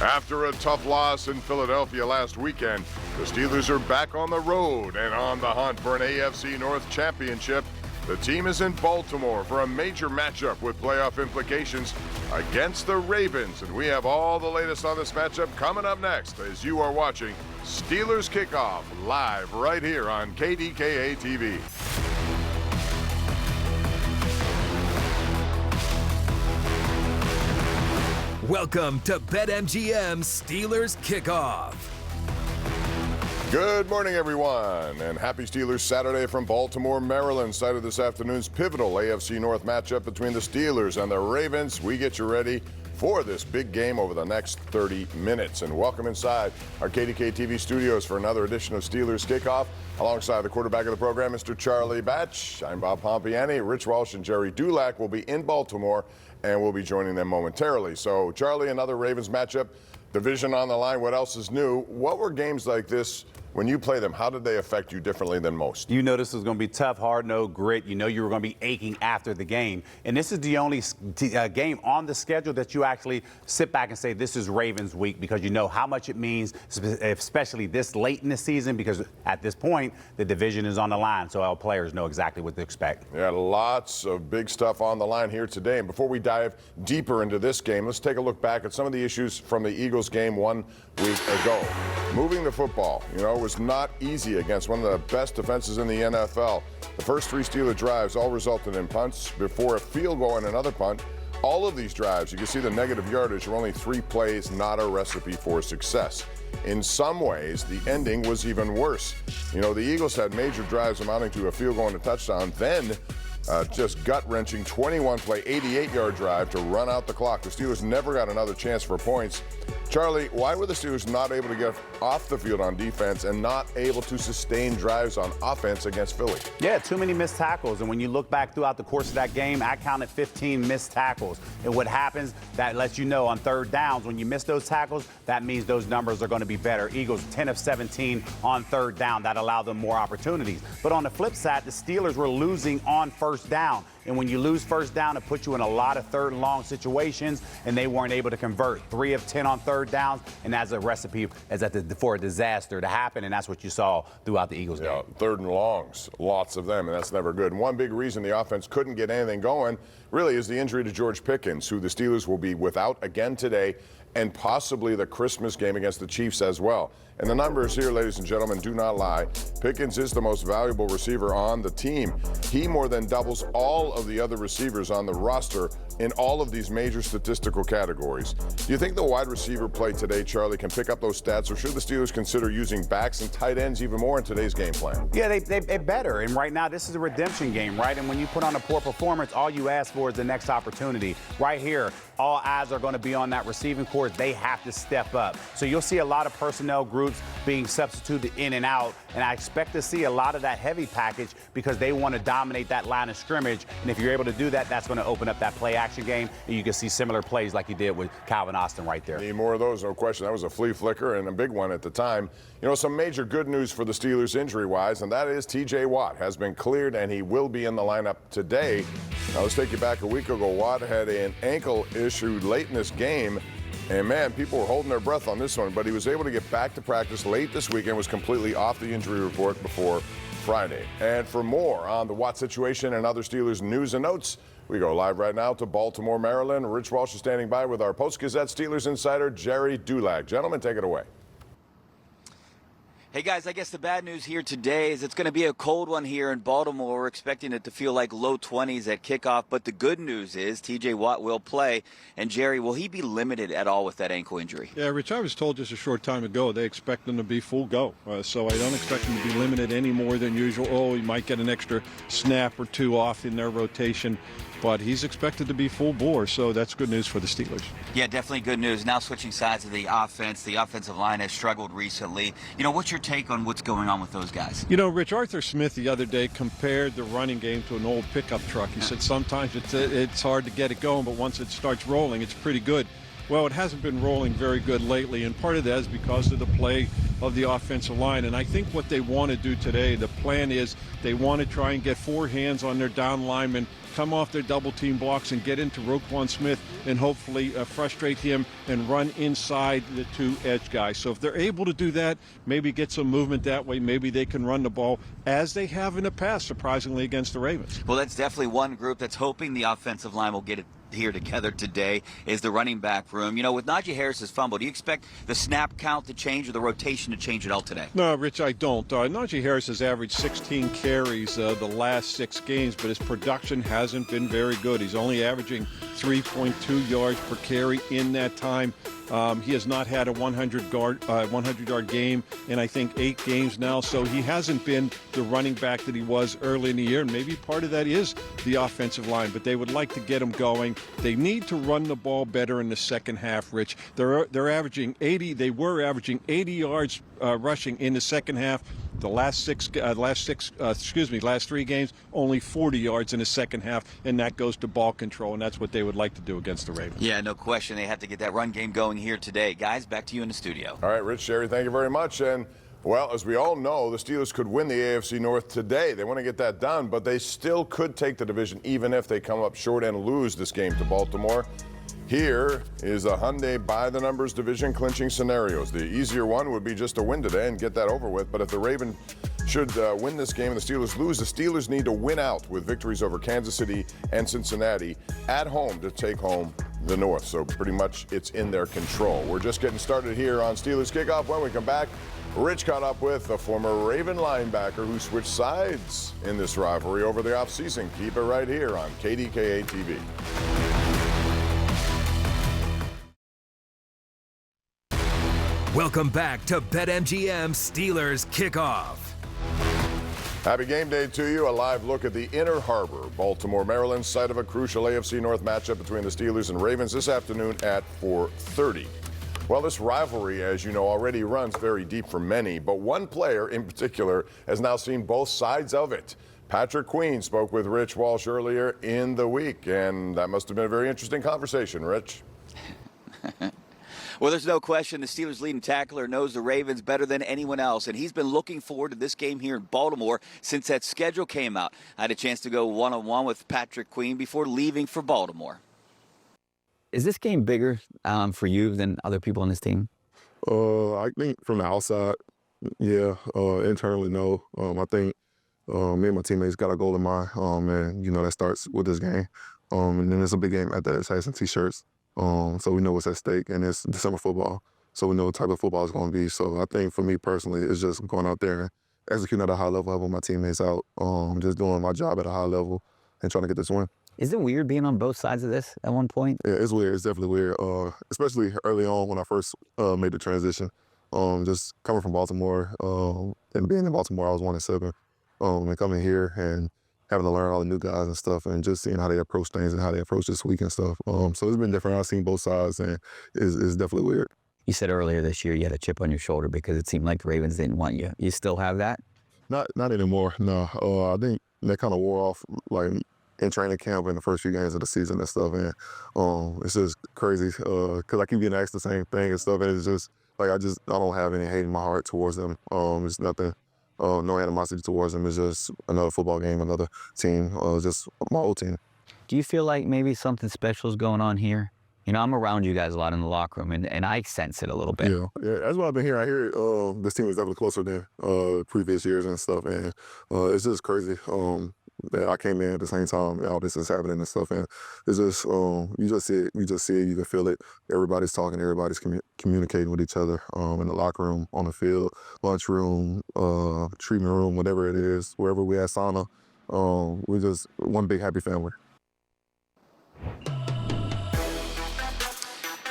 After a tough loss in Philadelphia last weekend, the Steelers are back on the road and on the hunt for an AFC North championship. The team is in Baltimore for a major matchup with playoff implications against the Ravens. And we have all the latest on this matchup coming up next as you are watching Steelers Kickoff live right here on KDKA TV. Welcome to BetMGM Steelers Kickoff. Good morning, everyone, and happy Steelers Saturday from Baltimore, Maryland, site of this afternoon's pivotal AFC North matchup between the Steelers and the Ravens. We get you ready for this big game over the next 30 minutes. And welcome inside our KDKA TV studios for another edition of Steelers Kickoff. Alongside the quarterback of the program, Mr. Charlie Batch, I'm Bob Pompeani. Rich Walsh and Gerry Dulac will be in Baltimore, and we'll be joining them momentarily. So, Charlie, another Ravens matchup, division on the line. What else is new? What were games like this when you play them? How did they affect you differently than most? You know this was going to be tough, hard, no grit. You know you were going to be aching after the game. And this is the only game on the schedule that you actually sit back and say this is Ravens week, because you know how much it means, especially this late in the season, because at this point the division is on the line, so our players know exactly what to expect. Yeah, lots of big stuff on the line here today. And before we dive deeper into this game, let's take a look back at some of the issues from the Eagles game 1 week ago. Moving the football, was not easy against one of the best defenses in the NFL. The first 3 Steeler drives all resulted in punts before a field goal and another punt. All of these drives, you can see the negative yardage, were only 3 plays, not a recipe for success. In some ways, the ending was even worse. The Eagles had major drives amounting to a field goal and a touchdown, then just gut-wrenching 21-play, 88-yard drive to run out the clock. The Steelers never got another chance for points. Charlie, why were the Steelers not able to get off the field on defense and not able to sustain drives on offense against Philly? Yeah, too many missed tackles. And when you look back throughout the course of that game, I counted 15 missed tackles. And what happens, that lets you know on third downs, when you miss those tackles, that means those numbers are going to be better. Eagles 10 of 17 on third down. That allowed them more opportunities. But on the flip side, the Steelers were losing on first down. And when you lose first down, it puts you in a lot of third and long situations, and they weren't able to convert. 3 of 10 on third downs, and that's a recipe for a disaster to happen, and that's what you saw throughout the Eagles game. Third and longs, lots of them, and that's never good. And one big reason the offense couldn't get anything going really is the injury to George Pickens, who the Steelers will be without again today, and possibly the Christmas game against the Chiefs as well. And the numbers here, ladies and gentlemen, do not lie. Pickens is the most valuable receiver on the team. He more than doubles all of the other receivers on the roster in all of these major statistical categories. Do you think the wide receiver play today, Charlie, can pick up those stats, or should the Steelers consider using backs and tight ends even more in today's game plan? Yeah, they better. And right now, this is a redemption game, right? And when you put on a poor performance, all you ask for is the next opportunity. Right here, all eyes are going to be on that receiving corps. They have to step up. So you'll see a lot of personnel groups being substituted in and out, and I expect to see a lot of that heavy package because they want to dominate that line of scrimmage. And if you're able to do that, that's going to open up that play action game, and you can see similar plays like you did with Calvin Austin right there. Need more of those, no question. That was a flea flicker and a big one at the time. Some major good news for the Steelers injury-wise, and that is T.J. Watt has been cleared, and he will be in the lineup today. Now, let's take you back a week ago. Watt had an ankle issue late in this game, and, man, people were holding their breath on this one, but he was able to get back to practice late this week and was completely off the injury report before Friday. And for more on the Watt situation and other Steelers news and notes, we go live right now to Baltimore, Maryland. Rich Walsh is standing by with our Post-Gazette Steelers insider, Gerry Dulac. Gentlemen, take it away. Hey guys, I guess the bad news here today is it's going to be a cold one here in Baltimore. We're expecting it to feel like low 20s at kickoff, but the good news is TJ Watt will play. And Gerry, will he be limited at all with that ankle injury? Yeah, Rich, I was told just a short time ago they expect him to be full go. So I don't expect him to be limited any more than usual. Oh, he might get an extra snap or 2 off in their rotation, but he's expected to be full bore, so that's good news for the Steelers. Yeah, definitely good news. Now switching sides of the offense, the offensive line has struggled recently. What's your take on what's going on with those guys? Rich, Arthur Smith the other day compared the running game to an old pickup truck. He said sometimes it's hard to get it going, but once it starts rolling, it's pretty good. Well, it hasn't been rolling very good lately, and part of that is because of the play of the offensive line. And I think what they want to do today, the plan is they want to try and get 4 hands on their down linemen, come off their double team blocks and get into Roquan Smith and hopefully frustrate him and run inside the 2 edge guys. So if they're able to do that, maybe get some movement that way, maybe they can run the ball as they have in the past, surprisingly, against the Ravens. Well, that's definitely one group that's hoping the offensive line will get it here together today, is the running back room. You know, with Najee Harris's fumble, do you expect the snap count to change or the rotation to change at all today? No, Rich, I don't. Najee Harris has averaged 16 carries the last 6 games, but his production hasn't been very good. He's only averaging 3.2 yards per carry in that time. He has not had a 100-yard game in, I think, 8 games now, so he hasn't been the running back that he was early in the year, and maybe part of that is the offensive line, but they would like to get him going. They need to run the ball better in the second half, Rich. They're averaging 80. They were averaging 80 yards rushing in the second half. The last 3 games, only 40 yards in the second half, and that goes to ball control, and that's what they would like to do against the Ravens. Yeah, no question. They have to get that run game going here today. Guys, back to you in the studio. All right, Rich, Gerry, thank you very much. And, well, as we all know, the Steelers could win the AFC North today. They want to get that done, but they still could take the division even if they come up short and lose this game to Baltimore. Here is a Hyundai by-the-numbers division clinching scenarios. The easier one would be just to win today and get that over with. But if the Ravens should win this game and the Steelers lose, the Steelers need to win out with victories over Kansas City and Cincinnati at home to take home the North. So pretty much it's in their control. We're just getting started here on Steelers Kickoff. When we come back, Rich caught up with a former Raven linebacker who switched sides in this rivalry over the offseason. Keep it right here on KDKA TV. Welcome back to BetMGM Steelers Kickoff. Happy game day to you. A live look at the Inner Harbor, Baltimore, Maryland, site of a crucial AFC North matchup between the Steelers and Ravens this afternoon at 4:30. Well, this rivalry, as you know, already runs very deep for many, but one player in particular has now seen both sides of it. Patrick Queen spoke with Rich Walsh earlier in the week, and that must have been a very interesting conversation, Rich. Well, there's no question the Steelers' leading tackler knows the Ravens better than anyone else, and he's been looking forward to this game here in Baltimore since that schedule came out. I had a chance to go one-on-one with Patrick Queen before leaving for Baltimore. Is this game bigger for you than other people on this team? I think from the outside, yeah. Internally, no. I think me and my teammates got a goal in mind, and, you know, that starts with this game. And then it's a big game at the Tyson T-shirts. So we know what's at stake, and it's December football. So we know what type of football it's going to be. So I think for me personally, it's just going out there and executing at a high level, helping my teammates out, just doing my job at a high level and trying to get this win. Is it weird being on both sides of this at one point? Yeah, it's weird. It's definitely weird, especially early on when I first made the transition. Just coming from Baltimore and being in Baltimore, I was 1-7. And coming here and having to learn all the new guys and stuff and just seeing how they approach things and how they approach this week and stuff. So it's been different. I've seen both sides, and it's definitely weird. You said earlier this year you had a chip on your shoulder because it seemed like the Ravens didn't want you. You still have that? Not anymore, no. I think that kind of wore off, like, in training camp in the first few games of the season and stuff. And it's just crazy because I keep getting asked the same thing and stuff. And it's just, like, I don't have any hate in my heart towards them. It's nothing. No animosity towards them. It's just another football game, another team, just my old team. Do you feel like maybe something special is going on here? You know, I'm around you guys a lot in the locker room, and I sense it a little bit. Yeah, that's what I've been hearing. I hear this team is definitely closer than previous years and stuff, and it's just crazy that I came in at the same time all this is happening and stuff, and it's just you just see it, you can feel it. Everybody's talking, everybody's communicating with each other in the locker room, on the field, lunchroom, treatment room, whatever it is, wherever we at sauna. We're just one big happy family.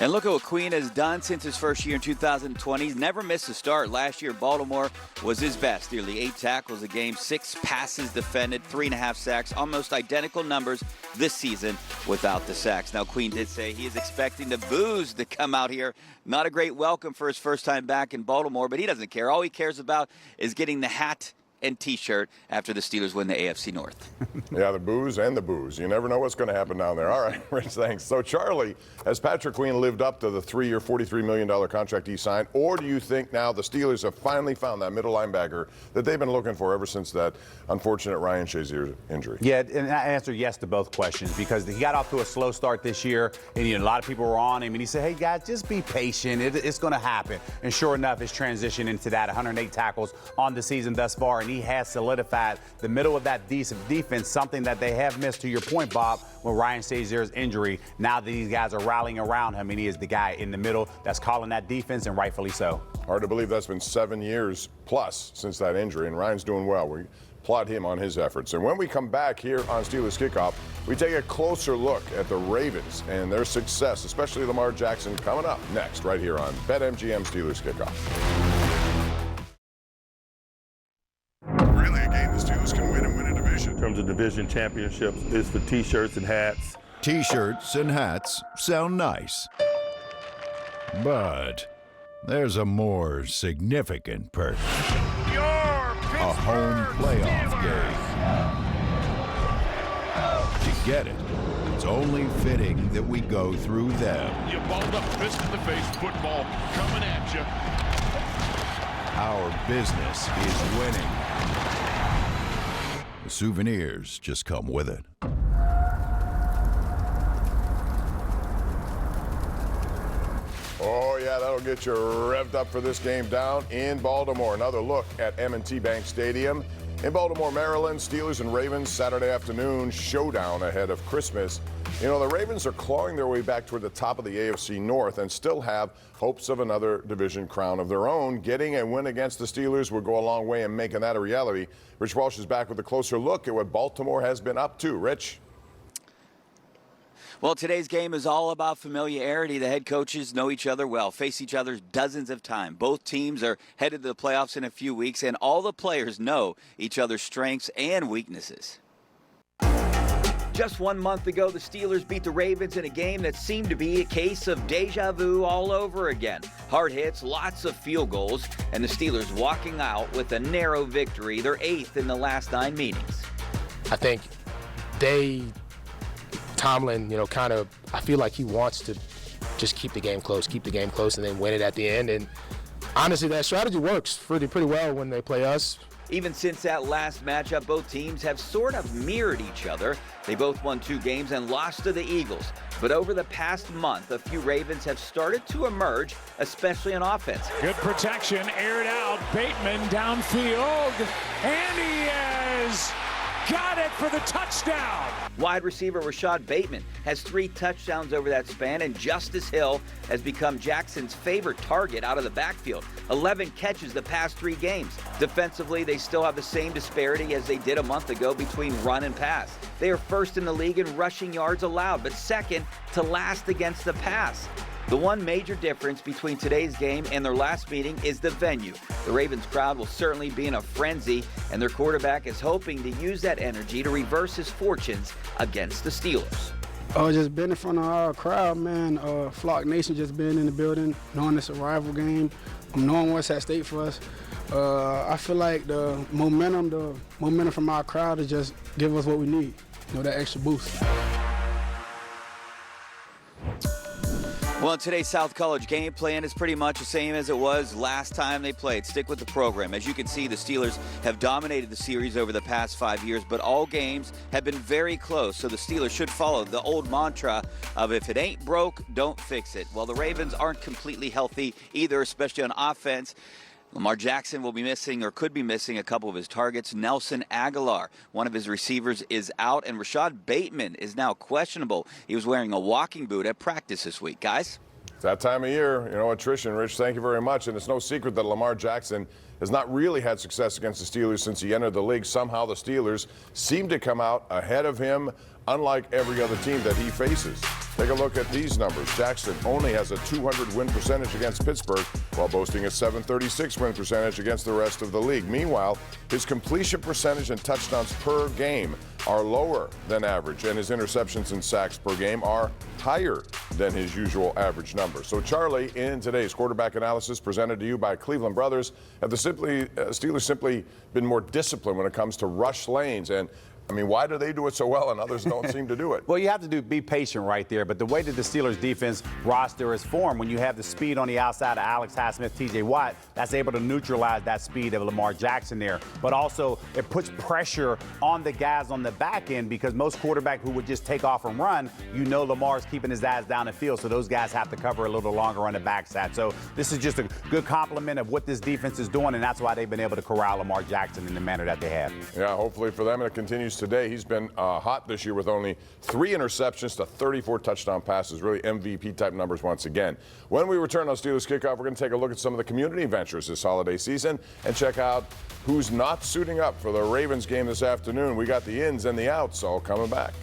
And look at what Queen has done since his first year in 2020. He's never missed a start. Last year, Baltimore was his best. Nearly 8 tackles a game, 6 passes defended, 3.5 sacks. Almost identical numbers this season without the sacks. Now, Queen did say he is expecting the boos to come out here. Not a great welcome for his first time back in Baltimore, but he doesn't care. All he cares about is getting the hat and T-shirt after the Steelers win the AFC North. Yeah, the booze and the booze. You never know what's going to happen down there. All right, Rich, thanks. So, Charlie, has Patrick Queen lived up to the 3-year, $43 million contract he signed, or do you think now the Steelers have finally found that middle linebacker that they've been looking for ever since that unfortunate Ryan Shazier injury? Yeah, and I answered yes to both questions because he got off to a slow start this year, and a lot of people were on him, and he said, hey, guys, just be patient. It's going to happen. And sure enough, his transition into that 108 tackles on the season thus far, and he has solidified the middle of that decent defense, something that they have missed, to your point, Bob, with Ryan Shazier's injury. Now that these guys are rallying around him, and he is the guy in the middle that's calling that defense, and rightfully so. Hard to believe that's been 7 years plus since that injury, and Ryan's doing well. We applaud him on his efforts. And when we come back here on Steelers Kickoff, we take a closer look at the Ravens and their success, especially Lamar Jackson, coming up next right here on BetMGM Steelers Kickoff. Really a game the Steelers can win and win a division. In terms of division championships, is for T-shirts and hats. T-shirts and hats sound nice, but there's a more significant perk. A home playoff game. To get it, it's only fitting that we go through them. You balled up, fist in the face, football coming at you. Our business is winning. The souvenirs just come with it. Oh, yeah, that'll get you revved up for this game down in Baltimore. Another look at M&T Bank Stadium in Baltimore, Maryland. Steelers and Ravens Saturday afternoon showdown ahead of Christmas. You know, the Ravens are clawing their way back toward the top of the AFC North and still have hopes of another division crown of their own. Getting a win against the Steelers would go a long way in making that a reality. Rich Walsh is back with a closer look at what Baltimore has been up to. Rich? Well, today's game is all about familiarity. The head coaches know each other well, face each other dozens of times. Both teams are headed to the playoffs in a few weeks, and all the players know each other's strengths and weaknesses. Just 1 month ago, the Steelers beat the Ravens in a game that seemed to be a case of deja vu all over again. Hard hits, lots of field goals, and the Steelers walking out with a narrow victory, their 8th in the last 9 meetings. I think Tomlin, I feel like he wants to just keep the game close, and then win it at the end. And honestly, that strategy works pretty well when they play us. Even since that last matchup, both teams have sort of mirrored each other. They both won 2 games and lost to the Eagles. But over the past month, a few Ravens have started to emerge, especially on offense. Good protection, aired out, Bateman downfield, and he has got it for the touchdown. Wide receiver Rashad Bateman has 3 touchdowns over that span, and Justice Hill has become Jackson's favorite target out of the backfield. 11 catches the past 3 games. Defensively, they still have the same disparity as they did a month ago between run and pass. They are first in the league in rushing yards allowed, but second to last against the pass. The one major difference between today's game and their last meeting is the venue. The Ravens crowd will certainly be in a frenzy, and their quarterback is hoping to use that energy to reverse his fortunes against the Steelers. Just being in front of our crowd, man. Flock Nation just being in the building, knowing it's a rival game, knowing what's at stake for us. I feel like the momentum from our crowd to just give us what we need, that extra boost. Well, today's South College game plan is pretty much the same as it was last time they played. Stick with the program. As you can see, the Steelers have dominated the series over the past 5 years, but all games have been very close, so the Steelers should follow the old mantra of if it ain't broke, don't fix it. Well, the Ravens aren't completely healthy either, especially on offense. Lamar Jackson will be missing or could be missing a couple of his targets. Nelson Aguilar, one of his receivers, is out, and Rashad Bateman is now questionable. He was wearing a walking boot at practice this week. Guys? It's that time of year, attrition. Rich, thank you very much. And it's no secret that Lamar Jackson has not really had success against the Steelers since he entered the league. Somehow the Steelers seem to come out ahead of him, unlike every other team that he faces. Take a look at these numbers. Jackson only has a 200 win percentage against Pittsburgh while boasting a 736 win percentage against the rest of the league. Meanwhile, his completion percentage and touchdowns per game are lower than average, and his interceptions and sacks per game are higher than his usual average number. So, Charlie, in today's quarterback analysis presented to you by Cleveland Brothers, have the Steelers simply been more disciplined when it comes to rush lanes? And I mean, why do they do it so well and others don't seem to do it? Well, you have to be patient right there. But the way that the Steelers defense roster is formed, when you have the speed on the outside of Alex Highsmith, TJ Watt, that's able to neutralize that speed of Lamar Jackson there. But also, it puts pressure on the guys on the back end, because most quarterback who would just take off and run, you know Lamar's keeping his eyes down the field, so those guys have to cover a little longer on the backside. So this is just a good compliment of what this defense is doing, and that's why they've been able to corral Lamar Jackson in the manner that they have. Yeah, hopefully for them, and it continues today. He's been hot this year with only 3 interceptions to 34 touchdown passes, really MVP-type numbers once again. When we return on Steelers Kickoff, we're going to take a look at some of the community ventures this holiday season and check out who's not suiting up for the Ravens game this afternoon. We got the ins and the outs all coming back.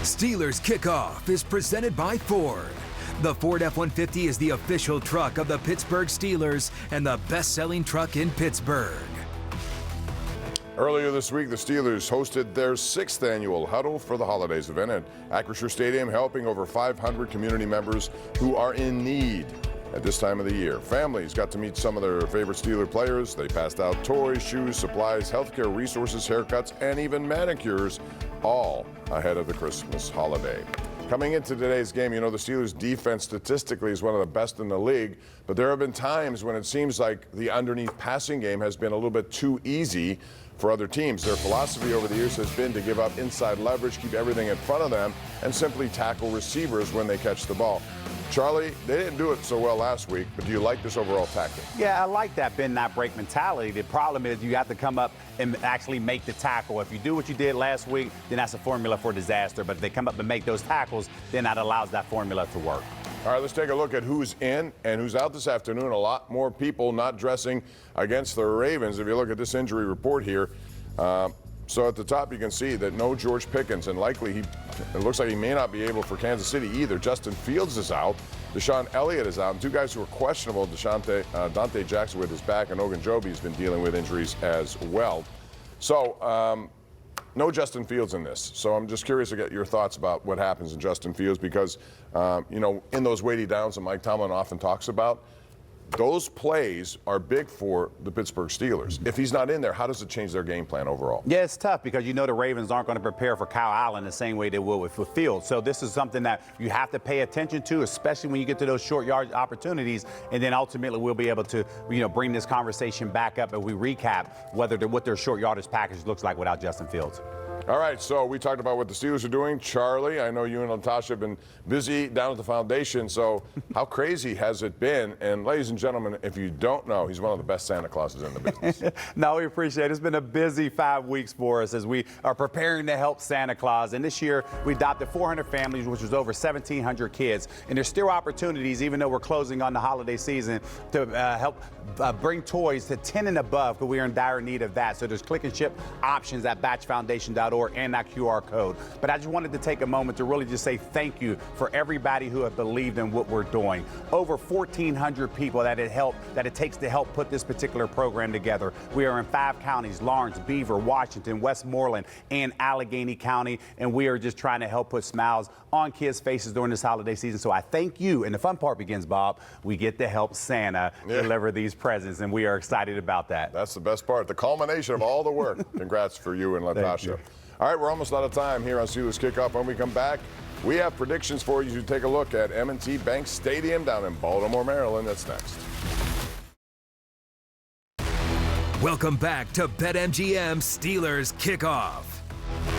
Steelers Kickoff is presented by Ford. The Ford F-150 is the official truck of the Pittsburgh Steelers and the best-selling truck in Pittsburgh. Earlier this week, the Steelers hosted their 6th annual Huddle for the Holidays event at Acrisure Stadium, helping over 500 community members who are in need at this time of the year. Families got to meet some of their favorite Steeler players. They passed out toys, shoes, supplies, healthcare resources, haircuts, and even manicures, all ahead of the Christmas holiday. Coming into today's game, you know, the Steelers' defense statistically is one of the best in the league, but there have been times when it seems like the underneath passing game has been a little bit too easy for other teams. Their philosophy over the years has been to give up inside leverage, keep everything in front of them, and simply tackle receivers when they catch the ball. Charlie, they didn't do it so well last week, but do you like this overall tactic? Yeah, I like that bend, not break mentality. The problem is you have to come up and actually make the tackle. If you do what you did last week, then that's a formula for disaster. But if they come up and make those tackles, then that allows that formula to work. All right, let's take a look at who's in and who's out this afternoon. A lot more people not dressing against the Ravens. If you look at this injury report here, so at the top you can see that no George Pickens, and likely it looks like he may not be able for Kansas City either. Justin Fields is out. Deshaun Elliott is out. And 2 guys who are questionable, Dante Jackson with his back, and Ogunjobi has been dealing with injuries as well. So no Justin Fields in this. So I'm just curious to get your thoughts about what happens in Justin Fields, because, you know, in those weighty downs that Mike Tomlin often talks about, those plays are big for the Pittsburgh Steelers. If he's not in there, how does it change their game plan overall? Yeah, it's tough because you know the Ravens aren't going to prepare for Kyle Allen the same way they will with Fields. So this is something that you have to pay attention to, especially when you get to those short yard opportunities. And then ultimately we'll be able to, you know, bring this conversation back up and we recap what their short yardage package looks like without Justin Fields. All right, so we talked about what the Steelers are doing. Charlie, I know you and Natasha have been busy down at the foundation, so how crazy has it been? And ladies and gentlemen, if you don't know, he's one of the best Santa Clauses in the business. No, we appreciate it. It's been a busy 5 weeks for us as we are preparing to help Santa Claus. And this year, we adopted 400 families, which was over 1,700 kids. And there's still opportunities, even though we're closing on the holiday season, to help bring toys to 10 and above, because we are in dire need of that. So there's click and ship options at batchfoundation.org and that QR code. But I just wanted to take a moment to really just say thank you for everybody who have believed in what we're doing. Over 1,400 people that it takes to help put this particular program together. We are in 5 counties: Lawrence, Beaver, Washington, Westmoreland, and Allegheny County. And we are just trying to help put smiles on kids' faces during this holiday season. So I thank you. And the fun part begins, Bob. We get to help Santa deliver these presents, and we are excited about that. That's the best part, the culmination of all the work. Congrats for you and Natasha. All right, we're almost out of time here on Steelers Kickoff. When we come back, we have predictions for you to take a look at M&T Bank Stadium down in Baltimore, Maryland. That's next. Welcome back to BetMGM Steelers Kickoff.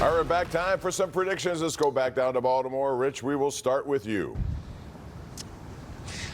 All right, we're back. Time for some predictions. Let's go back down to Baltimore. Rich, we will start with you.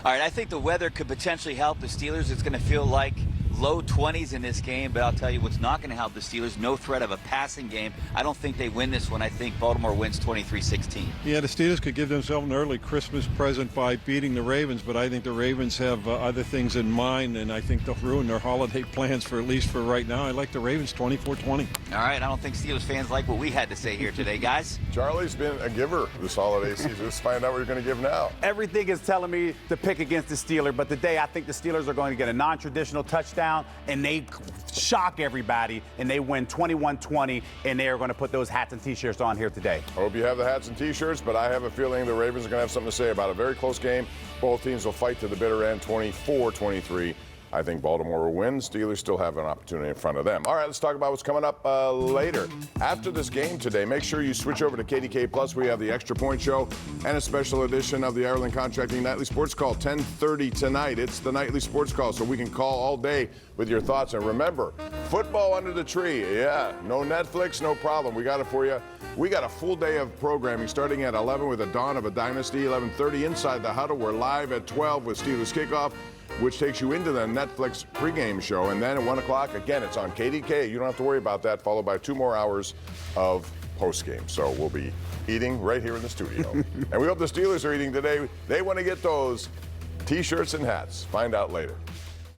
All right, I think the weather could potentially help the Steelers. It's going to feel like low 20s in this game, but I'll tell you what's not going to help the Steelers. No threat of a passing game. I don't think they win this one. I think Baltimore wins 23-16. Yeah, the Steelers could give themselves an early Christmas present by beating the Ravens, but I think the Ravens have other things in mind, and I think they'll ruin their holiday plans for at least for right now. I like the Ravens 24-20. All right, I don't think Steelers fans like what we had to say here today, guys. Charlie's been a giver this holiday season. Let's find out what you're going to give now. Everything is telling me to pick against the Steelers, but today I think the Steelers are going to get a non-traditional touchdown, and they shock everybody, and they win 21-20, and they are going to put those hats and T-shirts on here today. I hope you have the hats and T-shirts, but I have a feeling the Ravens are going to have something to say about it. A very close game. Both teams will fight to the bitter end, 24-23. I think Baltimore will win. Steelers still have an opportunity in front of them. All right, let's talk about what's coming up later. After this game today, make sure you switch over to KDKA Plus. We have the Extra Point Show and a special edition of the Ireland Contracting Nightly Sports Call, 10:30 tonight. It's the Nightly Sports Call, so we can call all day with your thoughts. And remember, football under the tree. Yeah, no Netflix, no problem. We got it for you. We got a full day of programming starting at 11 with the dawn of a dynasty, 11:30 Inside the Huddle. We're live at 12 with Steelers Kickoff, which takes you into the Netflix pregame show. And then at 1 o'clock, again, it's on KDKA. You don't have to worry about that, followed by 2 more hours of postgame. So we'll be eating right here in the studio. And we hope the Steelers are eating today. They want to get those T-shirts and hats. Find out later.